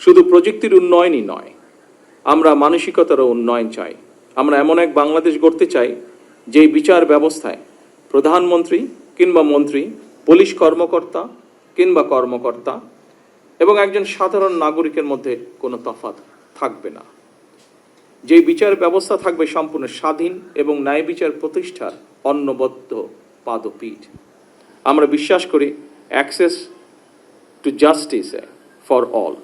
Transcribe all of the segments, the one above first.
শুধু প্রযুক্তির উন্নয়নই নয়, আমরা মানসিকতারও উন্নয়ন চাই। আমরা এমন এক বাংলাদেশ গড়তে চাই যেই বিচার ব্যবস্থায় প্রধানমন্ত্রী কিংবা মন্ত্রী, পুলিশ কর্মকর্তা কিংবা কর্মকর্তা এবং একজন সাধারণ নাগরিকের মধ্যে কোনো তফাৎ থাকবে না। যেই বিচার ব্যবস্থা থাকবে সম্পূর্ণ স্বাধীন এবং ন্যায় বিচার প্রতিষ্ঠার অন্নবদ্ধ পাদপীঠ। আমরা বিশ্বাস করি access to justice for all.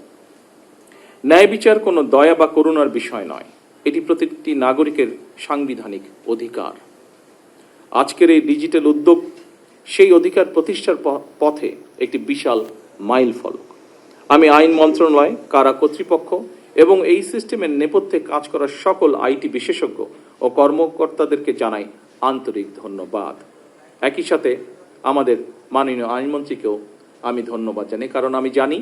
ন্যায় বিচার কোনো দয়া বা করুণার বিষয় নয়, এটি প্রতিটি নাগরিকের সাংবিধানিক অধিকার। আজকের এই ডিজিটাল উদ্যোগ সেই অধিকার প্রতিষ্ঠার পথে একটি বিশাল মাইল ফলক। আমি আইন মন্ত্রণালয়, কারা কর্তৃপক্ষ এবং এই সিস্টেমের নেপথ্যে কাজ করা সকল আইটি বিশেষজ্ঞ ও কর্মকর্তাদেরকে জানাই আন্তরিক ধন্যবাদ। একই সাথে আমাদের মাননীয় আইনমন্ত্রীকেও আমি ধন্যবাদ জানাই, কারণ আমি জানি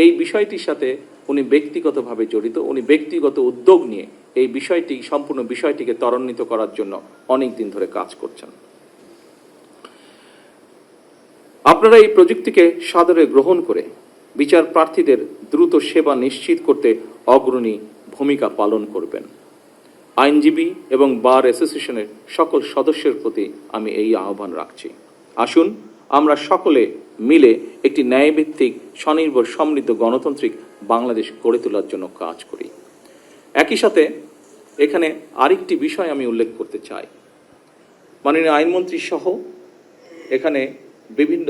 এই বিষয়টির সাথে উনি ব্যক্তিগতভাবে জড়িত। উনি ব্যক্তিগত উদ্যোগ নিয়ে এই বিষয়টি, সম্পূর্ণ বিষয়টিকে ত্বরান্বিত করার জন্য অনেক দিন ধরে কাজ করছেন। আপনারা এই প্রযুক্তিকে সাদরে গ্রহণ করে বিচার প্রার্থীদের দ্রুত সেবা নিশ্চিত করতে অগ্রণী ভূমিকা পালন করবেন। আইনজীবী এবং বার অ্যাসোসিয়েশনের সকল সদস্যের প্রতি আমি এই আহ্বান রাখছি। আসুন আমরা সকলে মিলে একটি ন্যায়ভিত্তিক, স্বনির্ভর, সমৃদ্ধ, গণতান্ত্রিক বাংলাদেশ গড়ে তোলার জন্য কাজ করি। একই সাথে এখানে আরেকটি বিষয় আমি উল্লেখ করতে চাই। মাননীয় আইনমন্ত্রী সহ এখানে বিভিন্ন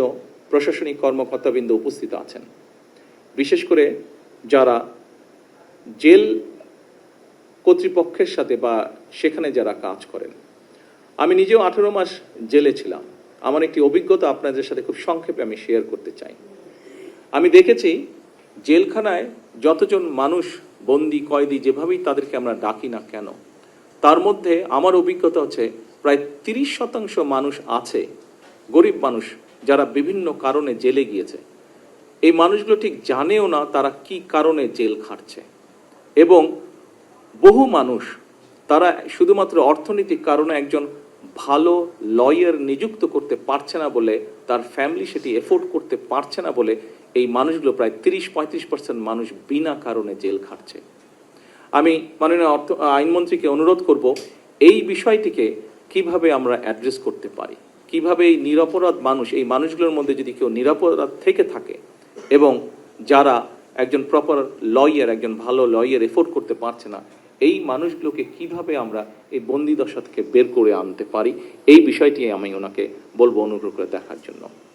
প্রশাসনিক কর্মকর্তাবৃন্দ উপস্থিত আছেন, বিশেষ করে যারা জেল কর্তৃপক্ষের সাথে বা সেখানে যারা কাজ করেন। আমি নিজেও 18 মাস জেলে ছিলাম। আমার একটি অভিজ্ঞতা আপনাদের সাথে খুব সংক্ষেপে আমি শেয়ার করতে চাই। আমি দেখেছি জেলখানায় যতজন মানুষ বন্দি, কয়েদি, যেভাবেই তাদেরকে আমরা ডাকি না কেন, তার মধ্যে আমার অভিজ্ঞতা হচ্ছে প্রায় 30% মানুষ আছে গরিব মানুষ, যারা বিভিন্ন কারণে জেলে গিয়েছে। এই মানুষগুলো ঠিক জানেও না তারা কি কারণে জেল খাটছে, এবং বহু মানুষ তারা শুধুমাত্র অর্থনৈতিক কারণে একজন ভালো লয়ার নিযুক্ত করতে পারছে না বলে, তার ফ্যামিলি সেটি এফোর্ড করতে পারছে না বলে এই মানুষগুলো প্রায় 30-35% মানুষ বিনা কারণে জেল খাটছে। আমি মাননীয় আইনমন্ত্রীকে অনুরোধ করব এই বিষয়টিকে কিভাবে আমরা অ্যাড্রেস করতে পারি, কিভাবে এই নিরপরাধ মানুষ, এই মানুষগুলোর মধ্যে যদি কেউ নিরপরাধ থেকে থাকে এবং যারা একজন প্রপার লয়ার, একজন ভালো লয়ার এফোর্ড করতে পারছে না, এই মানুষগুলোকে কিভাবে আমরা এই বন্দি দশা থেকে বের করে আনতে পারি, এই বিষয়টি আমি ওনাকে বলবো অনুগ্রহ করে দেখার জন্য।